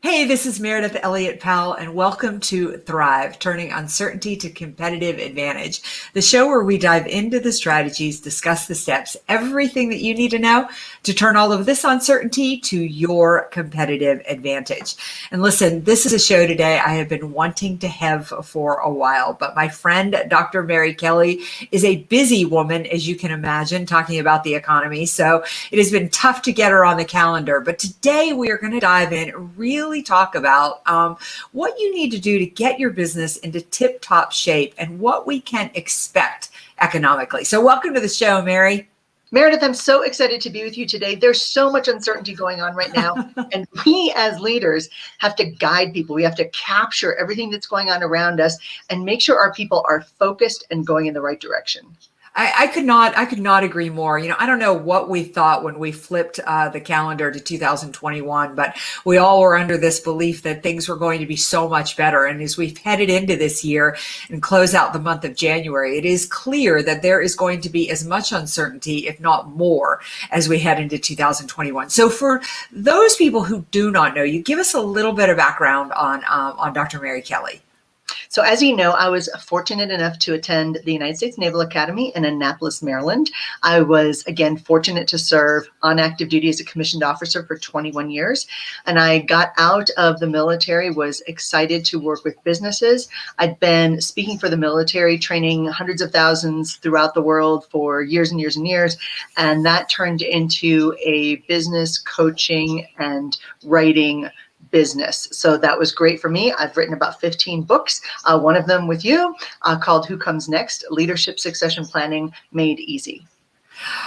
Hey, this is Meridith Elliott Powell, and welcome to Thrive, Turning Uncertainty to Competitive Advantage, the show where we dive into the strategies, discuss the steps, everything that you need to know to turn all of this uncertainty to your competitive advantage. And listen, this is a show today I have been wanting to have for a while, but my friend, Dr. Mary Kelly, is a busy woman, as you can imagine, talking about the economy. So it has been tough to get her on the calendar, but today we are going to dive in and really talk about what you need to do to get your business into tip-top shape and what we can expect economically. So welcome to the show, Mary. Meredith, I'm so excited to be with you today. There's so much uncertainty going on right now. And we as leaders have to guide people. We have to capture everything that's going on around us and make sure our people are focused and going in the right direction. I could not agree more. I don't know what we thought when we flipped the calendar to 2021, but we all were under this belief that things were going to be so much better. And as we've headed into this year and close out the month of January, it is clear that there is going to be as much uncertainty, if not more, as we head into 2021. So for those people who do not know you, give us a little bit of background on Dr. Mary Kelly. So as you know, I was fortunate enough to attend the United States Naval Academy in Annapolis, Maryland. I was, again, fortunate to serve on active duty as a commissioned officer for 21 years. And I got out of the military, was excited to work with businesses. I'd been speaking for the military, training hundreds of thousands throughout the world for years and years and years. And that turned into a business coaching and writing business. So that was great for me. I've written about 15 books, one of them with you called Who Comes Next? Leadership Succession Planning Made Easy.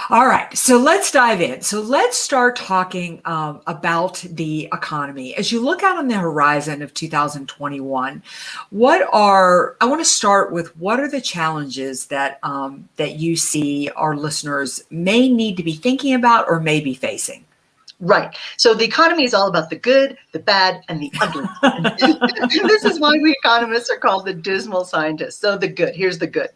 All right, so let's dive in. So let's start talking about the economy. As you look out on the horizon of 2021, I want to start with what are the challenges that you see our listeners may need to be thinking about or may be facing? Right. So the economy is all about the good, the bad, and the ugly. This is why we economists are called the dismal scientists. So the good, here's the good.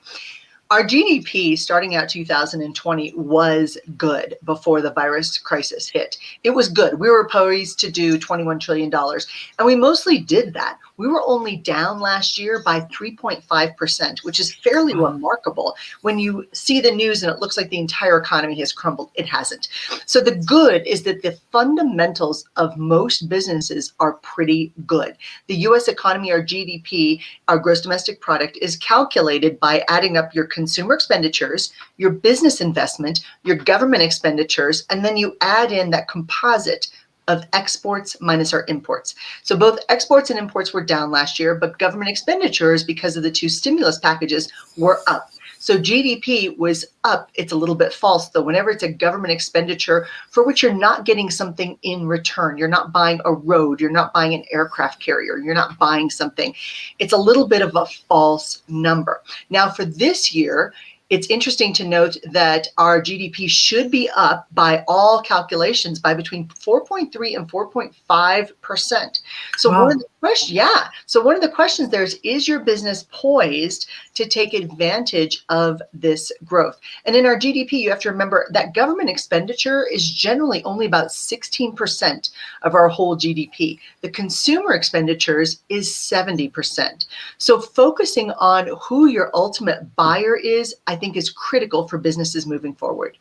Our GDP starting out 2020 was good before the virus crisis hit. It was good. We were poised to do $21 trillion, and we mostly did that. We were only down last year by 3.5%, which is fairly remarkable. When you see the news and it looks like the entire economy has crumbled, it hasn't. So the good is that the fundamentals of most businesses are pretty good. The US economy, our GDP, our gross domestic product, is calculated by adding up your consumer expenditures, your business investment, your government expenditures, and then you add in that composite of exports minus our imports. So both exports and imports were down last year, but government expenditures, because of the two stimulus packages, were up. So GDP was up. It's a little bit false, though. Whenever it's a government expenditure for which you're not getting something in return, you're not buying a road, you're not buying an aircraft carrier, you're not buying something, it's a little bit of a false number. Now, for this year, it's interesting to note that our GDP should be up by all calculations by between 4.3 and 4.5%. So Wow. one of the questions, So one of the questions there is your business poised to take advantage of this growth? And in our GDP, you have to remember that government expenditure is generally only about 16% of our whole GDP. The consumer expenditures is 70%. So focusing on who your ultimate buyer is, I think, is critical for businesses moving forward.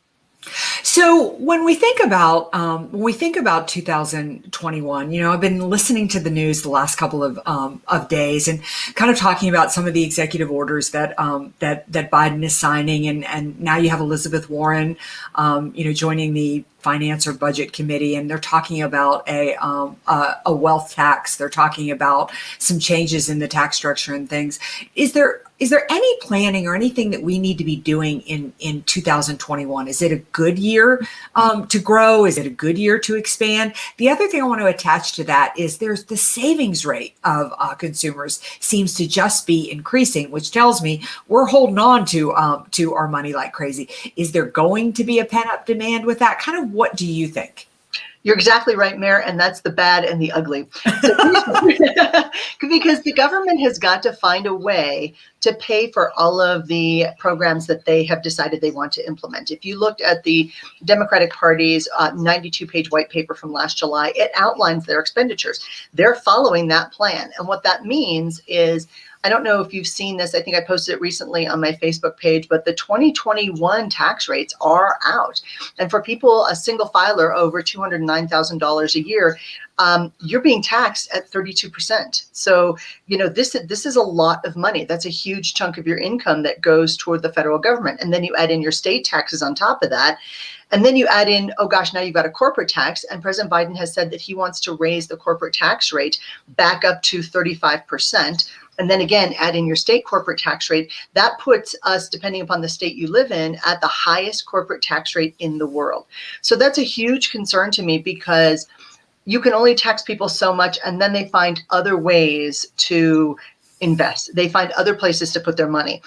So when we think about 2021, I've been listening to the news the last couple of days and kind of talking about some of the executive orders that Biden is signing, and now you have Elizabeth Warren, joining the Finance or Budget Committee, and they're talking about a wealth tax. They're talking about some changes in the tax structure and things. Is there any planning or anything that we need to be doing in 2021? Is it a good year to grow? Is it a good year to expand? The other thing I want to attach to that is there's the savings rate of consumers seems to just be increasing, which tells me we're holding on to our money like crazy. Is there going to be a pent-up demand with that? Kind of what do you think? You're exactly right, Mayor, and that's the bad and the ugly. So because the government has got to find a way to pay for all of the programs that they have decided they want to implement. If you looked at the Democratic Party's 92-page white paper from last July, it outlines their expenditures. They're following that plan. And what that means is, I don't know if you've seen this. I think I posted it recently on my Facebook page, but the 2021 tax rates are out. And for people, a single filer over $209,000 a year, you're being taxed at 32%. So, this is a lot of money. That's a huge chunk of your income that goes toward the federal government. And then you add in your state taxes on top of that. And then you add in, oh gosh, now you've got a corporate tax. And President Biden has said that he wants to raise the corporate tax rate back up to 35%. And then again, add in your state corporate tax rate. That puts us, depending upon the state you live in, at the highest corporate tax rate in the world. So that's a huge concern to me, because you can only tax people so much, and then they find other ways to invest. They find other places to put their money.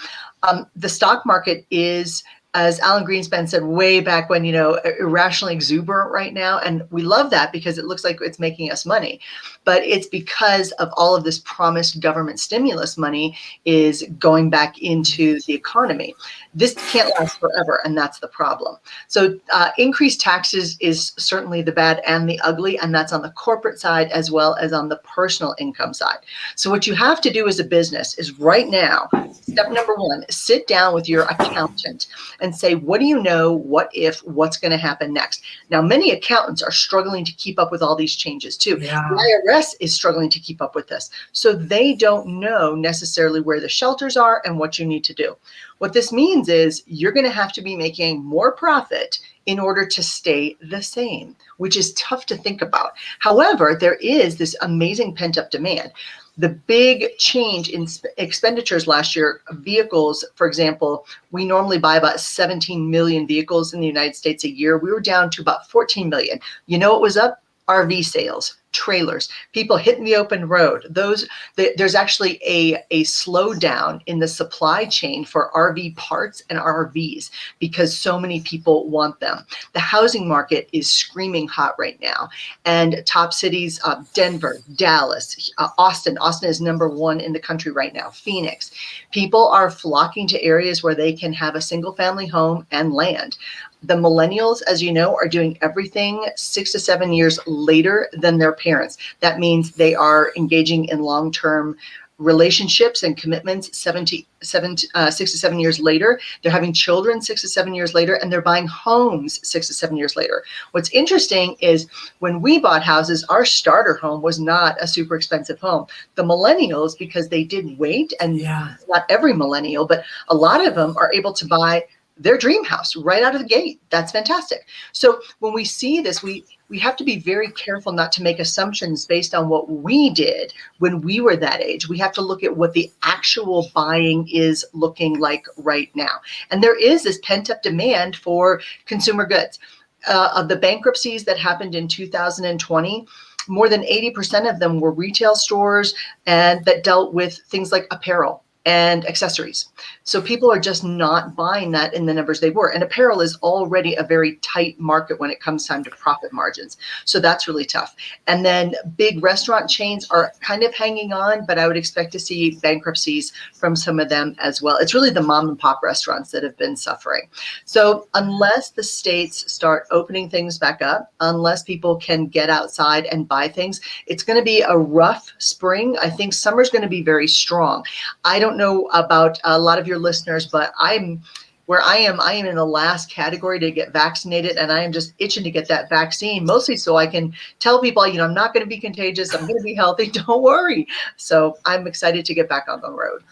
The stock market is, as Alan Greenspan said way back when, irrationally exuberant right now. And we love that because it looks like it's making us money. But it's because of all of this promised government stimulus money is going back into the economy. This can't last forever, and that's the problem. So increased taxes is certainly the bad and the ugly, and that's on the corporate side as well as on the personal income side. So what you have to do as a business is right now, step number one, sit down with your accountant and say, what do you know? What if? What's going to happen next? Now, many accountants are struggling to keep up with all these changes too. Yeah. The IRS is struggling to keep up with this. So they don't know necessarily where the shelters are and what you need to do. What this means is you're going to have to be making more profit in order to stay the same, which is tough to think about. However, there is this amazing pent-up demand. The big change in expenditures last year, vehicles, for example, we normally buy about 17 million vehicles in the United States a year. We were down to about 14 million. You know what was up? RV sales, trailers, people hitting the open road. There's actually a slowdown in the supply chain for RV parts and RVs because so many people want them. The housing market is screaming hot right now. And top cities, Denver, Dallas, Austin is #1 in the country right now, Phoenix. People are flocking to areas where they can have a single family home and land. The millennials, as you know, are doing everything 6 to 7 years later than their parents. That means they are engaging in long-term relationships and commitments 6 to 7 years later. They're having children 6 to 7 years later, and they're buying homes 6 to 7 years later. What's interesting is when we bought houses, our starter home was not a super expensive home. The millennials, because they did wait, and not every millennial, but a lot of them are able to buy their dream house right out of the gate. That's fantastic. So when we see this, we have to be very careful not to make assumptions based on what we did when we were that age. We have to look at what the actual buying is looking like right now. And there is this pent-up demand for consumer goods. Of the bankruptcies that happened in 2020, more than 80% of them were retail stores and that dealt with things like apparel and accessories. So people are just not buying that in the numbers they were. And apparel is already a very tight market when it comes time to profit margins. So that's really tough. And then big restaurant chains are kind of hanging on, but I would expect to see bankruptcies from some of them as well. It's really the mom and pop restaurants that have been suffering. So unless the states start opening things back up, unless people can get outside and buy things, it's going to be a rough spring. I think summer's going to be very strong. I don't know about a lot of your listeners, but I am in the last category to get vaccinated, and I am just itching to get that vaccine, mostly so I can tell people, I'm not going to be contagious. I'm going to be healthy. Don't worry. So I'm excited to get back on the road.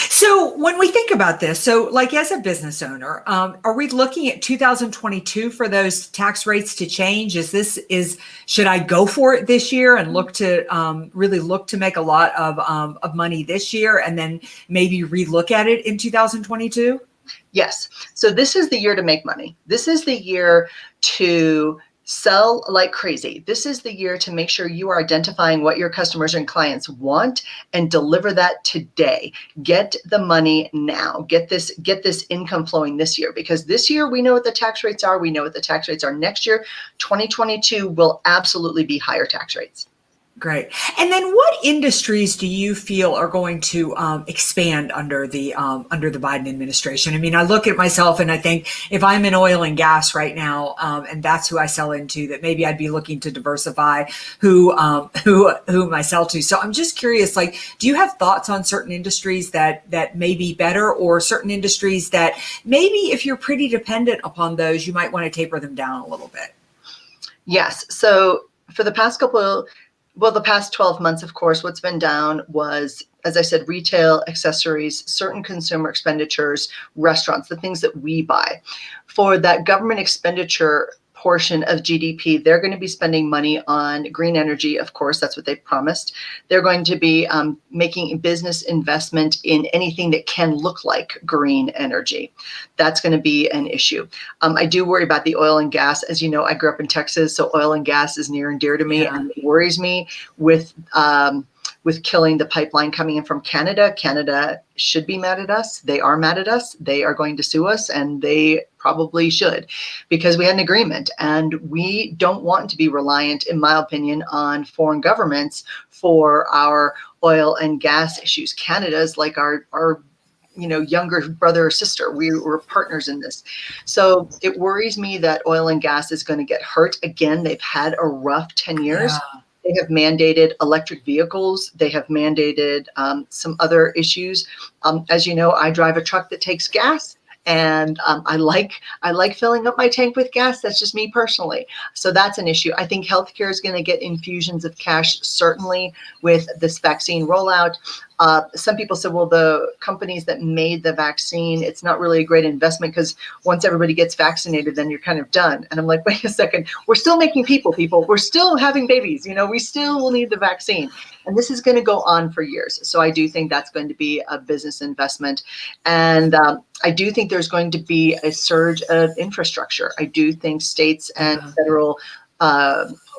So when we think about this, as a business owner, are we looking at 2022 for those tax rates to change? Should I go for it this year and really look to make a lot of money this year and then maybe relook at it in 2022? Yes. So this is the year to make money. This is the year to Sell like crazy. This is the year to make sure you are identifying what your customers and clients want and deliver that today. Get the money now. Get this income flowing this year, because this year we know what the tax rates are. We know what the tax rates are next year. 2022 will absolutely be higher tax rates. Great. And then what industries do you feel are going to expand under the Biden administration? I mean, I look at myself and I think if I'm in oil and gas right now, and that's who I sell into, that maybe I'd be looking to diversify whom I sell to. So I'm just curious, like, do you have thoughts on certain industries that may be better, or certain industries that maybe if you're pretty dependent upon those, you might want to taper them down a little bit? Yes. So for the past the past 12 months, of course, what's been down was, as I said, retail, accessories, certain consumer expenditures, restaurants, the things that we buy. For that government expenditure portion of GDP, they're going to be spending money on green energy. Of course, that's what they've promised. They're going to be making business investment in anything that can look like green energy. That's going to be an issue. I do worry about the oil and gas. As you know, I grew up in Texas, so oil and gas is near and dear to me, and it worries me with killing the pipeline coming in from Canada. Canada should be mad at us. They are mad at us. They are going to sue us, and they probably should, because we had an agreement, and we don't want to be reliant, in my opinion, on foreign governments for our oil and gas issues. Canada's like our younger brother or sister. We're partners in this. So it worries me that oil and gas is going to get hurt again. They've had a rough 10 years. Yeah. They have mandated electric vehicles. They have mandated some other issues. As you know, I drive a truck that takes gas, and I like filling up my tank with gas. That's just me personally. So that's an issue. I think healthcare is going to get infusions of cash, certainly with this vaccine rollout. Some people said, well, the companies that made the vaccine, it's not really a great investment, because once everybody gets vaccinated, then you're kind of done. And I'm like, wait a second, we're still making people. We're still having babies. We still will need the vaccine. And this is going to go on for years. So I do think that's going to be a business investment. And I do think there's going to be a surge of infrastructure. I do think states and federal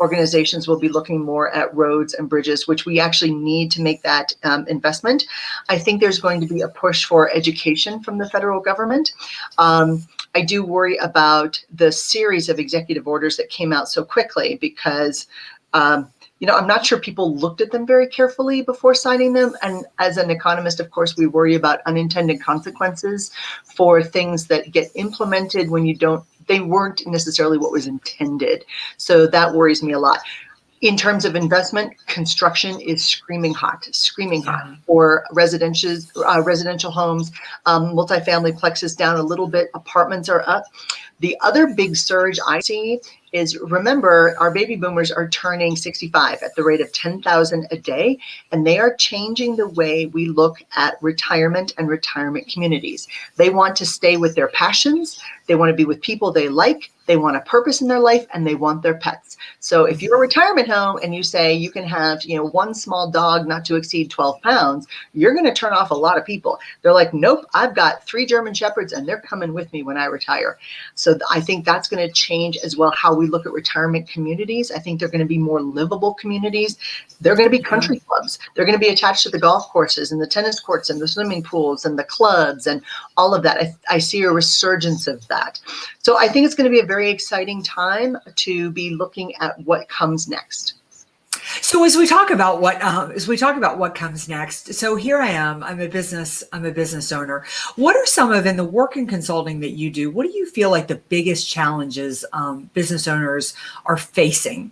organizations will be looking more at roads and bridges, which we actually need to make that investment. I think there's going to be a push for education from the federal government. I do worry about the series of executive orders that came out so quickly, because I'm not sure people looked at them very carefully before signing them. And as an economist, of course, we worry about unintended consequences for things that get implemented when they weren't necessarily what was intended. So that worries me a lot. In terms of investment, construction is screaming hot for residential homes. Multifamily plexes down a little bit. Apartments are up. The other big surge I see is, remember, our baby boomers are turning 65 at the rate of 10,000 a day, and they are changing the way we look at retirement and retirement communities. They want to stay with their passions. They want to be with people they like. They want a purpose in their life, and they want their pets. So if you're a retirement home and you say you can have, one small dog not to exceed 12 pounds, you're going to turn off a lot of people. They're like, nope, I've got 3 German Shepherds and they're coming with me when I retire. So I think that's going to change as well how we look at retirement communities. I think they're going to be more livable communities. They're going to be country clubs. They're going to be attached to the golf courses and the tennis courts and the swimming pools and the clubs and all of that. I see a resurgence of that. So I think it's going to be a very exciting time to be looking at what comes next. So as we talk about what comes next, so here I am. I'm a business owner. What are some of, in the work and consulting that you do, what do you feel like the biggest challenges business owners are facing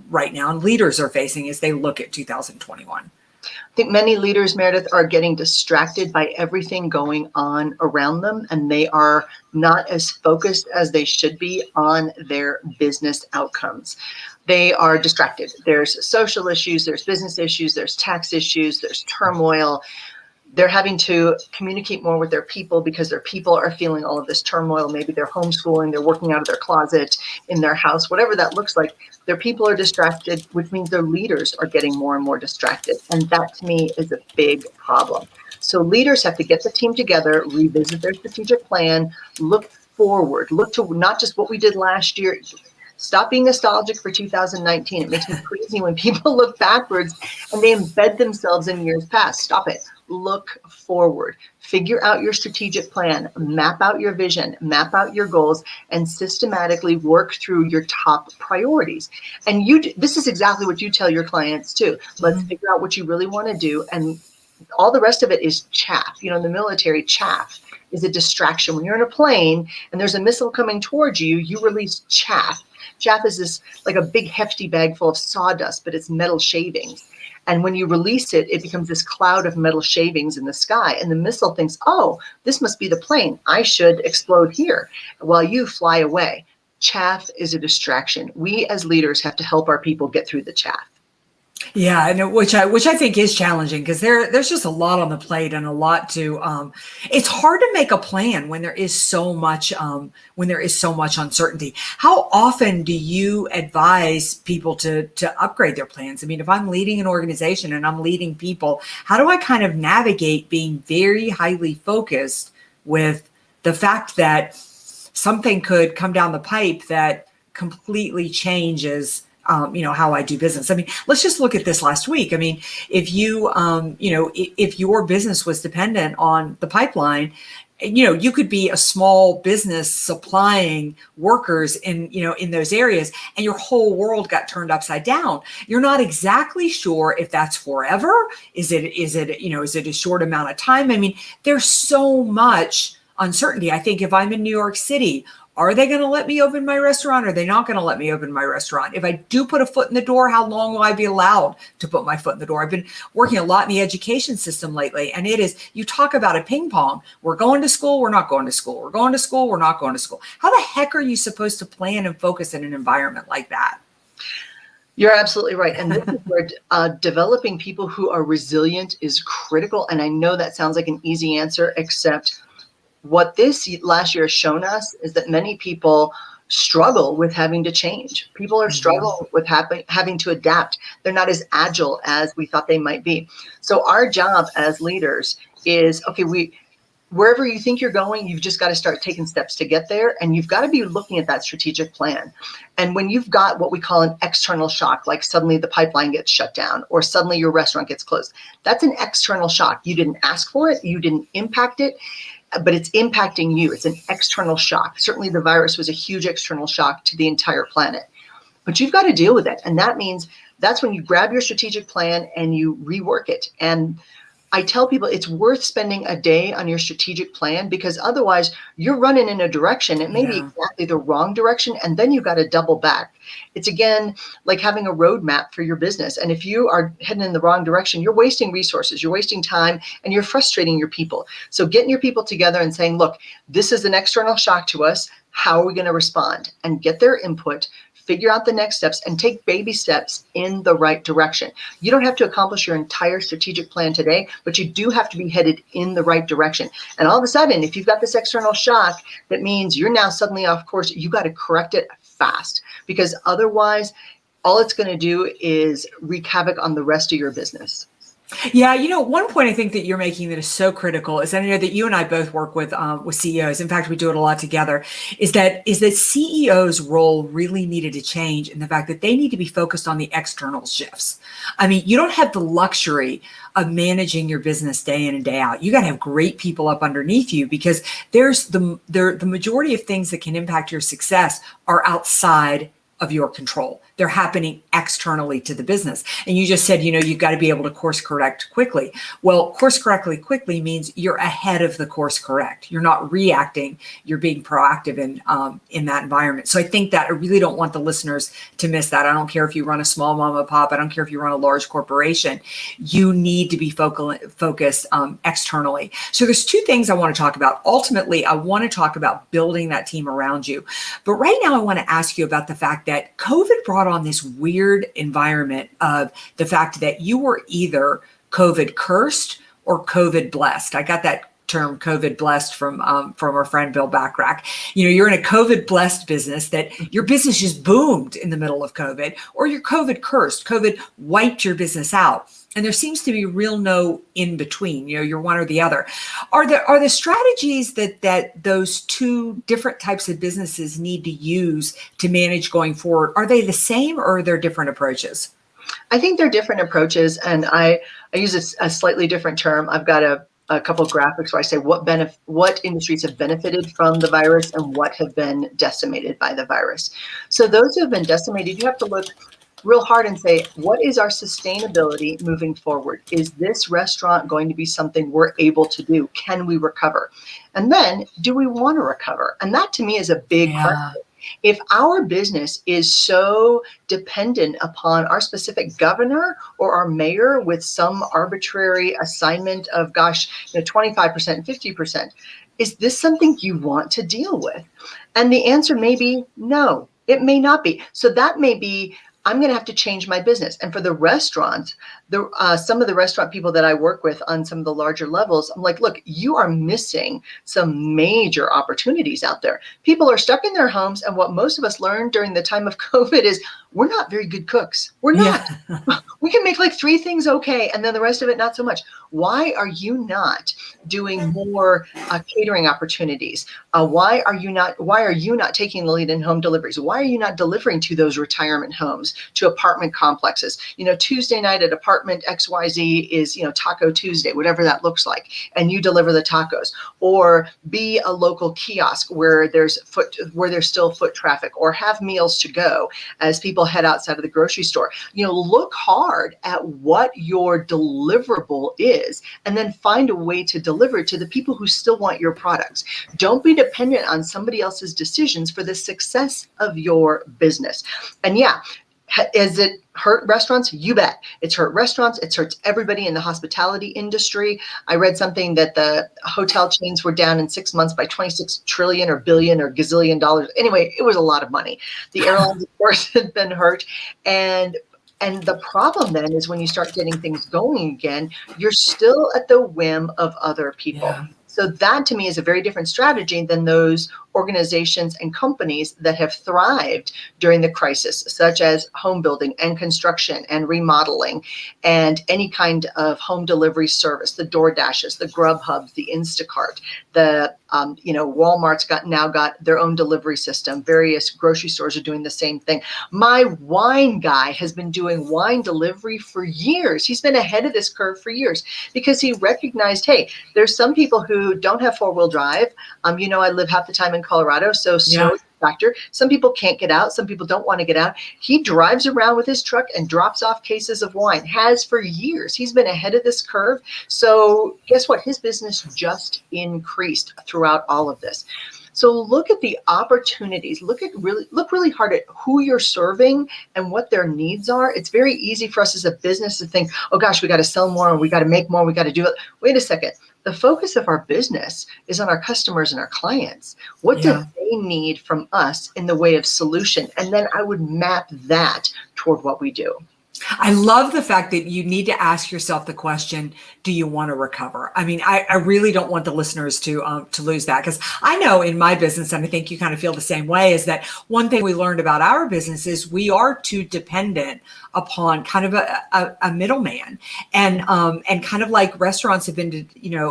right now, and leaders are facing as they look at 2021? I think many leaders, Meredith, are getting distracted by everything going on around them, and they are not as focused as they should be on their business outcomes. They are distracted. There's social issues, there's business issues, there's tax issues, there's turmoil. They're having to communicate more with their people because their people are feeling all of this turmoil. Maybe they're homeschooling, they're working out of their closet in their house, whatever that looks like. Their people are distracted, which means their leaders are getting more and more distracted. And that, to me, is a big problem. So leaders have to get the team together, revisit their strategic plan, look forward, look to not just what we did last year. Stop being nostalgic for 2019. It makes me crazy when people look backwards and they embed themselves in years past. Stop it. Look forward. Figure out your strategic plan, map out your vision, map out your goals, and systematically work through your top priorities. And this is exactly what you tell your clients too. Let's figure out what you really want to do, and all the rest of it is chaff. In the military, chaff is a distraction. When you're in a plane and there's a missile coming towards you, you release chaff. Chaff is this like a big hefty bag full of sawdust, but it's metal shavings. And when you release it, it becomes this cloud of metal shavings in the sky. And the missile thinks, oh, this must be the plane. I should explode here while you fly away. Chaff is a distraction. We as leaders have to help our people get through the chaff. Yeah, I know, which I think is challenging because there's just a lot on the plate and a lot to. It's hard to make a plan when there is so much uncertainty. How often do you advise people to upgrade their plans? I mean, if I'm leading an organization and I'm leading people, how do I kind of navigate being very highly focused with the fact that something could come down the pipe that completely changes how I do business. I mean, let's just look at this last week. I mean, if you, if your business was dependent on the pipeline, you could be a small business supplying workers in those areas, and your whole world got turned upside down. You're not exactly sure if that's forever. Is it a short amount of time? I mean, there's so much uncertainty. I think if I'm in New York City, are they going to let me open my restaurant? Or are they not going to let me open my restaurant? If I do put a foot in the door, how long will I be allowed to put my foot in the door? I've been working a lot in the education system lately, and you talk about a ping pong. We're going to school, we're not going to school. We're going to school, we're not going to school. How the heck are you supposed to plan and focus in an environment like that? You're absolutely right. And this is where developing people who are resilient is critical. And I know that sounds like an easy answer, except what this last year has shown us is that many people struggle with having to change. People are struggling with having to adapt. They're not as agile as we thought they might be. So our job as leaders is, wherever you think you're going, you've just got to start taking steps to get there. And you've got to be looking at that strategic plan. And when you've got what we call an external shock, like suddenly the pipeline gets shut down or suddenly your restaurant gets closed, that's an external shock. You didn't ask for it. You didn't impact it, but it's impacting you. It's an external shock. Certainly the virus was a huge external shock to the entire planet, but you've got to deal with it. And that means that's when you grab your strategic plan and you rework it. And I tell people it's worth spending a day on your strategic plan, because otherwise you're running in a direction. It may be exactly the wrong direction, and then you've got to double back. It's again like having a roadmap for your business. And if you are heading in the wrong direction, you're wasting resources, you're wasting time, and you're frustrating your people. So getting your people together and saying, look, this is an external shock to us. How are we going to respond? And get their input, figure out the next steps, and take baby steps in the right direction. You don't have to accomplish your entire strategic plan today, but you do have to be headed in the right direction. And all of a sudden, if you've got this external shock, that means you're now suddenly off course. You got to correct it fast, because otherwise, all it's going to do is wreak havoc on the rest of your business. Yeah, one point I think that you're making that is so critical is, and I know that you and I both work with CEOs. In fact, we do it a lot together. Is that CEOs' role really needed to change in the fact that they need to be focused on the external shifts. I mean, you don't have the luxury of managing your business day in and day out. You got to have great people up underneath you, because there's the majority of things that can impact your success are outside of your control. They're happening externally to the business. And you just said, you've got to be able to course correct quickly. Well, course correctly quickly means you're ahead of the course correct. You're not reacting. You're being proactive in that environment. So I think that I really don't want the listeners to miss that. I don't care if you run a small mom and pop. I don't care if you run a large corporation. You need to be focused externally. So there's two things I want to talk about. Ultimately, I want to talk about building that team around you. But right now, I want to ask you about the fact that COVID brought on this weird environment of the fact that you were either COVID cursed or COVID blessed. I got that term COVID blessed from our friend Bill Backrack. You're in a COVID blessed business that your business just boomed in the middle of COVID, or you're COVID cursed. COVID wiped your business out. And there seems to be real no in between. You're one or the other. Are the strategies that those two different types of businesses need to use to manage going forward, are they the same, or are there different approaches? I think they're different approaches, and I use a slightly different term. I've got a couple of graphics where I say what industries have benefited from the virus and what have been decimated by the virus. So those who have been decimated, you have to look real hard and say, what is our sustainability moving forward? Is this restaurant going to be something we're able to do? Can we recover? And then, do we want to recover? And that to me is a big question. If our business is so dependent upon our specific governor or our mayor with some arbitrary assignment of, 25% and 50%, is this something you want to deal with? And the answer may be no, it may not be. So that may be, I'm going to have to change my business. And for the restaurants, some of the restaurant people that I work with on some of the larger levels, I'm like, look, you are missing some major opportunities out there. People are stuck in their homes. And what most of us learned during the time of COVID is we're not very good cooks. We're not. Yeah. We can make like 3 things okay, and then the rest of it, not so much. Why are you not doing more catering opportunities? Why are you not taking the lead in home deliveries? Why are you not delivering to those retirement homes, to apartment complexes? Tuesday night at apartment XYZ is, Taco Tuesday, whatever that looks like, and you deliver the tacos. Or be a local kiosk where there's still foot traffic, or have meals to go as people head outside of the grocery store. Look hard at what your deliverable is, and then find a way to deliver it to the people who still want your products. Don't be dependent on somebody else's decisions for the success of your business. And yeah, has it hurt restaurants? You bet. It's hurt restaurants. It's hurt everybody in the hospitality industry. I read something that the hotel chains were down in 6 months by 26 trillion or billion or gazillion dollars. Anyway, it was a lot of money. The airlines, of course, had been hurt. And the problem then is when you start getting things going again, you're still at the whim of other people. Yeah. So that to me is a very different strategy than those organizations and companies that have thrived during the crisis, such as home building and construction and remodeling and any kind of home delivery service, the DoorDashes, the Grubhubs, the Instacart, the Walmart's now got their own delivery system. Various grocery stores are doing the same thing. My wine guy has been doing wine delivery for years. He's been ahead of this curve for years because he recognized, hey, there's some people who don't have 4-wheel drive. I live half the time in Colorado, so snow is a factor. Some people can't get out. Some people don't want to get out. He drives around with his truck and drops off cases of wine. Has for years. He's been ahead of this curve. So guess what? His business just increased throughout all of this. So look at the opportunities. Look really hard at who you're serving and what their needs are. It's very easy for us as a business to think, oh gosh, we got to sell more, or we got to make more, we got to do it. Wait a second. The focus of our business is on our customers and our clients. What do they need from us in the way of solution? And then I would map that toward what we do. I love the fact that you need to ask yourself the question, do you want to recover? I mean, I really don't want the listeners to lose that, because I know in my business, and I think you kind of feel the same way, is that one thing we learned about our business is we are too dependent upon kind of a middleman, and kind of like restaurants have been,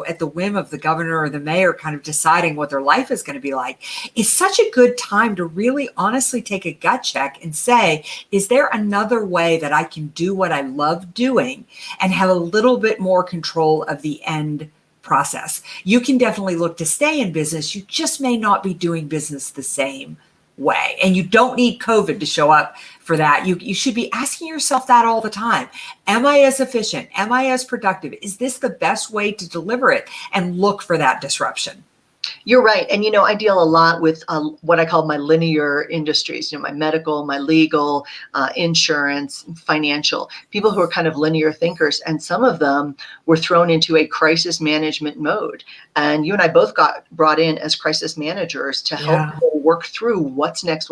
at the whim of the governor or the mayor kind of deciding what their life is going to be like. It's such a good time to really honestly take a gut check and say, is there another way that I can do what I love doing and have a little bit more control of the end process? You can definitely look to stay in business. You just may not be doing business the same way. And you don't need COVID to show up for that. You should be asking yourself that all the time. Am I as efficient? Am I as productive? Is this the best way to deliver it? And look for that disruption. You're right. And, I deal a lot with what I call my linear industries, my medical, my legal, insurance, financial, people who are kind of linear thinkers. And some of them were thrown into a crisis management mode. And you and I both got brought in as crisis managers to help people work through what's next,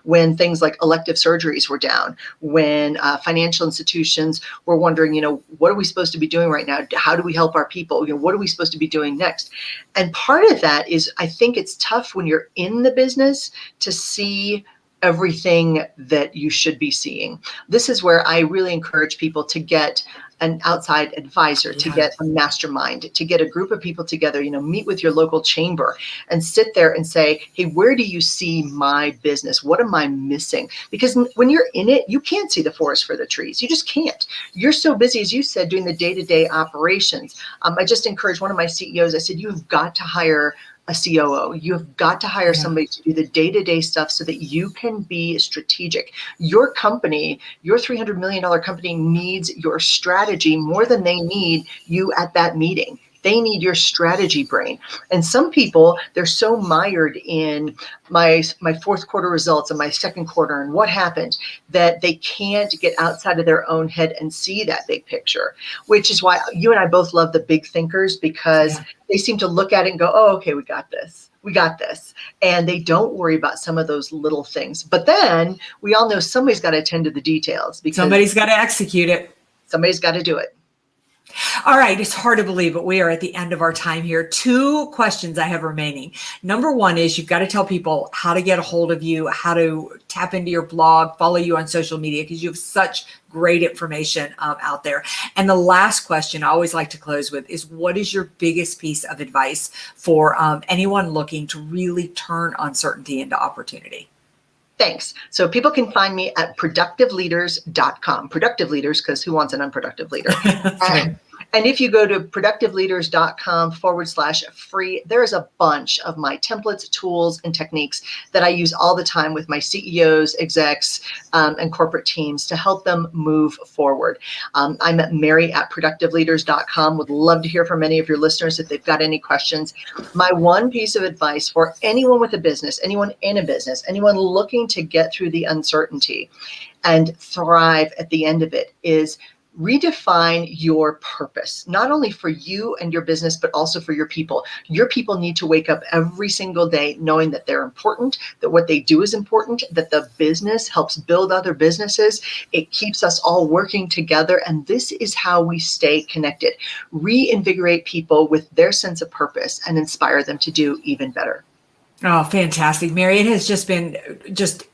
when things like elective surgeries were down, when financial institutions were wondering, what are we supposed to be doing right now? How do we help our people? What are we supposed to be doing next? And part of that is, I think it's tough when you're in the business to see everything that you should be seeing. This is where I really encourage people to get an outside advisor, to get a mastermind, to get a group of people together, meet with your local chamber and sit there and say, hey, where do you see my business? What am I missing? Because when you're in it, you can't see the forest for the trees. You just can't. You're so busy, as you said, doing the day-to-day operations. I just encouraged one of my CEOs, I said, you've got to hire a COO. You have got to hire somebody to do the day-to-day stuff so that you can be strategic. Your company, your $300 million company, needs your strategy more than they need you at that meeting. They need your strategy brain. And some people, they're so mired in my fourth quarter results and my second quarter and what happened that they can't get outside of their own head and see that big picture, which is why you and I both love the big thinkers, because they seem to look at it and go, oh, okay, we got this. We got this. And they don't worry about some of those little things. But then we all know somebody's got to attend to the details, because somebody's got to execute it. Somebody's got to do it. All right. It's hard to believe, but we are at the end of our time here. 2 questions I have remaining. Number 1 is, you've got to tell people how to get a hold of you, how to tap into your blog, follow you on social media, because you have such great information out there. And the last question I always like to close with is, what is your biggest piece of advice for anyone looking to really turn uncertainty into opportunity? Thanks. So people can find me at productiveleaders.com. Productive leaders, because who wants an unproductive leader? And if you go to productiveleaders.com/free, there is a bunch of my templates, tools, and techniques that I use all the time with my CEOs, execs, and corporate teams to help them move forward. I'm at Mary@productiveleaders.com. Would love to hear from any of your listeners if they've got any questions. My one piece of advice for anyone with a business, anyone in a business, anyone looking to get through the uncertainty and thrive at the end of it is redefine your purpose, not only for you and your business, but also for your people. Your people need to wake up every single day knowing that they're important, that what they do is important, that the business helps build other businesses. It keeps us all working together. And this is how we stay connected. Reinvigorate people with their sense of purpose and inspire them to do even better. Oh, fantastic, Mary. It has just been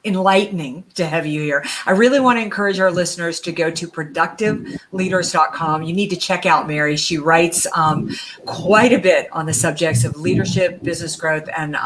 enlightening to have you here. I really want to encourage our listeners to go to productiveleaders.com. You need to check out Mary. She writes quite a bit on the subjects of leadership, business growth, and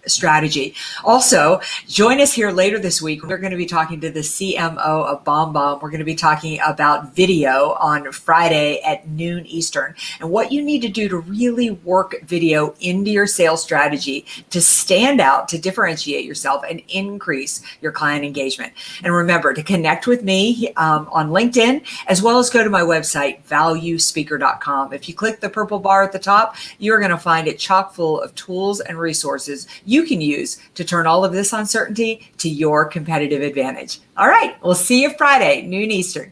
strategy. Also, join us here later this week. We're going to be talking to the CMO of BombBomb. We're going to be talking about video on Friday at noon Eastern, and what you need to do to really work video into your sales strategy to stand out, to differentiate yourself, and increase your client engagement. And remember to connect with me on LinkedIn, as well as go to my website, valuespeaker.com. If you click the purple bar at the top, you're going to find it chock full of tools and resources you can use to turn all of this uncertainty to your competitive advantage. All right, we'll see you Friday, noon Eastern.